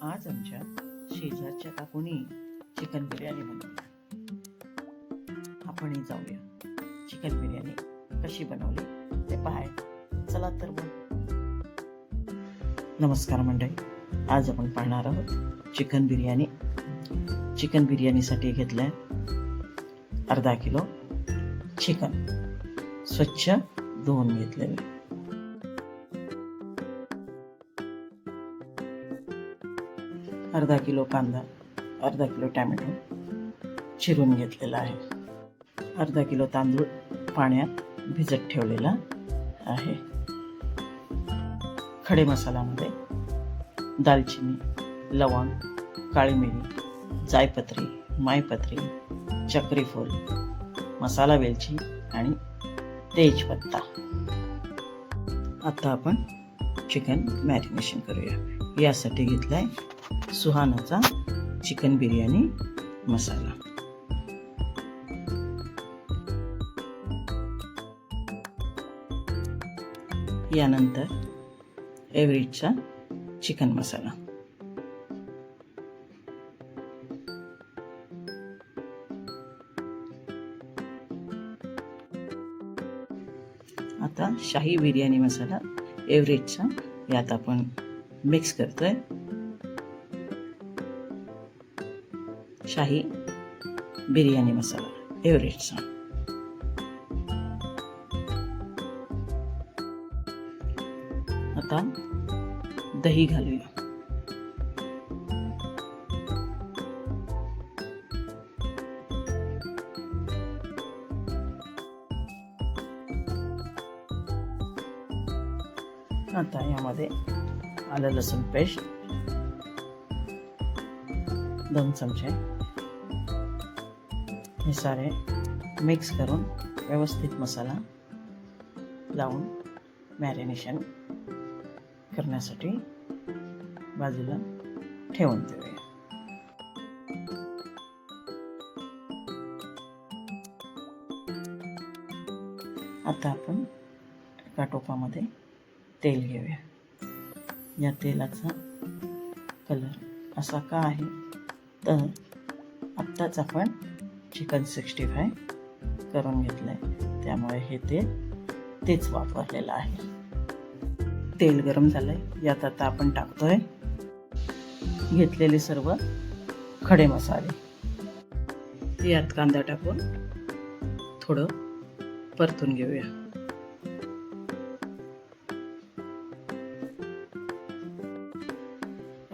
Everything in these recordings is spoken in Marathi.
आज आमच्या शेजारच्या काकूनी चिकन बिर्याणी बनवली. आपणही जाऊया चिकन बिर्याणी कशी बनवली ते पाहायला. चला तर मग. नमस्कार मंडळी, आज आपण पाहणार आहोत चिकन बिर्याणी. चिकन बिर्याणीसाठी घेतलंय अर्धा किलो चिकन, स्वच्छ धुवून घेतलेले. अर्धा किलो कांदा, अर्धा किलो टॅमॅटो चिरून घेतलेला आहे. अर्धा किलो तांदूळ पाण्यात भिजत ठेवलेला आहे. खडे मसाल्यामध्ये दालचिनी, लवंग, काळी मिरी, जायपत्री, मायपत्री, चक्रीफूल, मसाला वेलची आणि तेजपत्ता. आता आपण चिकन मॅरिनेशन करूया. यासाठी घेतलाय सुहानाचा चिकन बिर्याणी मसाला. यानंतर एव्हरेजचा चिकन मसाला. आता शाही बिर्याणी मसाला एव्हरेजचा यात आपण मिक्स करतोय. शाही बिर्याणी मसाला एव्हरेजचा. आता दही घालूया. आता यामध्ये आलं लसूण पेस्ट 2 चमचे. हे सारे मिक्स करून व्यवस्थित मसाला लावून मॅरिनेशन करण्यासाठी बाजूला ठेवून देऊया. आता आपण एका टोपामध्ये तेल घेऊया. या तेलाचा कलर असा का आहे तर आत्ताच आपण चिकन 65 करून घेतलंय, त्यामुळे हे तेल तेच वापरलेलं आहे. तेल गरम झालंय. यात आता आपण टाकतोय घेतलेले सर्व खडे मसाले. यात कांदा टाकून थोडं परतून घेऊया.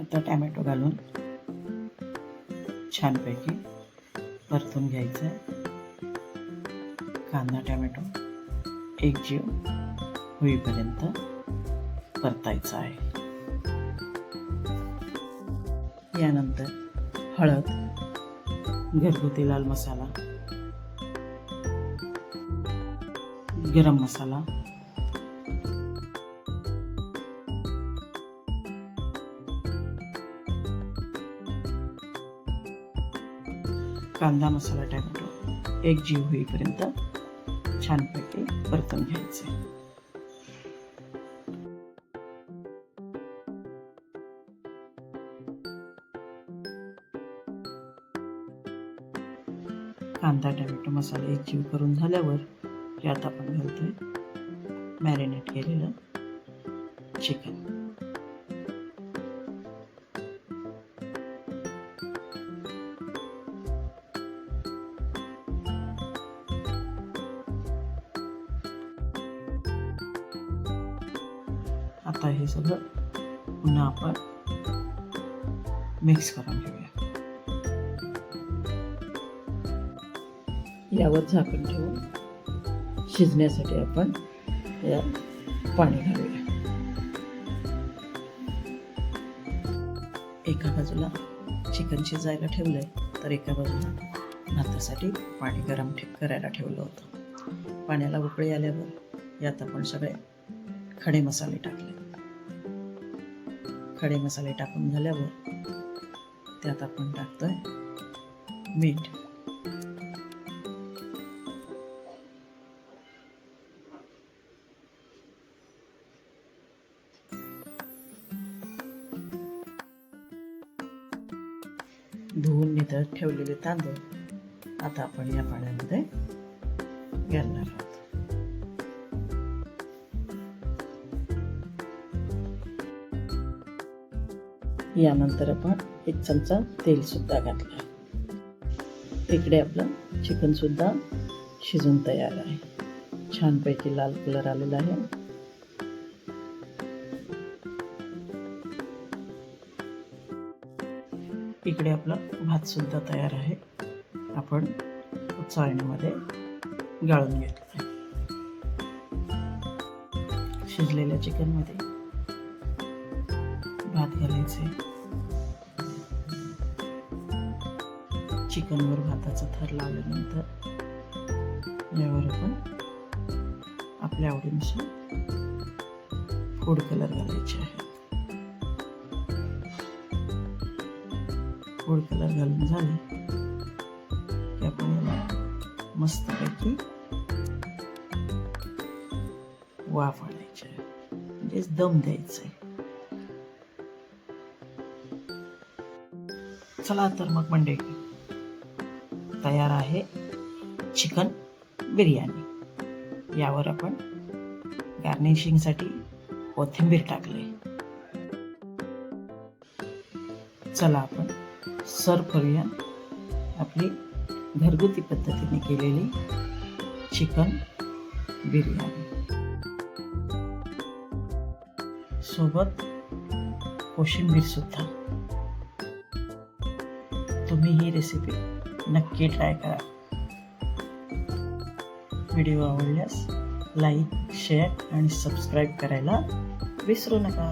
आता टॅमॅटो घालून छानपैकी परतून घ्यायचं. कांदा टॅमॅटो एकजीव होईपर्यंत परतायचा आहे. यानंतर हळद, घरगुती लाल मसाला, गरम मसाला, कांदा मसाला टॅमॅटो एकजीव होईपर्यंत छानपैकी परतून घ्यायचे. कांदा टॅमॅटो मसाला एकजीव करून झाल्यावर यात आपण घालतोय मॅरिनेट केलेलं चिकन. आता हे सगळं पुन्हा आपण मिक्स करून घेऊया. यावर झाकण ठेवून शिजण्यासाठी आपण यात पाणी घालूया. एका बाजूला चिकन शिजायला ठेवलंय तर एका बाजूला भातासाठी पाणी गरम करायला ठेवलं होतं. पाण्याला उकळी आल्यावर यात आपण सगळे खडे मसाले टाकले. खडे मसाले टाकून झाल्यावर त्यात आपण टाकतोय मीठ. धुवून नितळत ठेवलेले तांदूळ आता आपण या पाण्यामध्ये घालणार आहोत. यानंतर आपण 1 चमचा तेल सुद्धा घातलं. इकडे आपलं चिकन सुद्धा शिजून तयार आहे. छानपैकी लाल कलर आलेला आहे. इकडे आपला भात सुद्धा तयार आहे. आपण चाळणीमध्ये गाळून घेतला. शिजलेल्या चिकनमध्ये भात घालायचे. चिकनवर भाताचा थर लावल्यानंतर यावर आपण आपल्या आवडीनुसार फूड कलर घालायचे आहे. फूड कलर घालून झाले की आपण याला मस्तपैकी वाफ आणायची आहे, म्हणजे दम द्यायचा आहे. चला तर मग मंडळी, तयार आहे चिकन बिर्याणी. यावर आपण गार्निशिंगसाठी कोथिंबीर टाकले. चला आपण सर्व करूया आपली घरगुती पद्धतीने केलेली चिकन बिर्याणी. सोबत कोशिंबीर सुद्धा. तुम्ही ही रेसिपी नक्की ट्राय करा. व्हिडिओ आवडल्यास लाईक, शेअर आणि सबस्क्राईब करायला विसरू नका.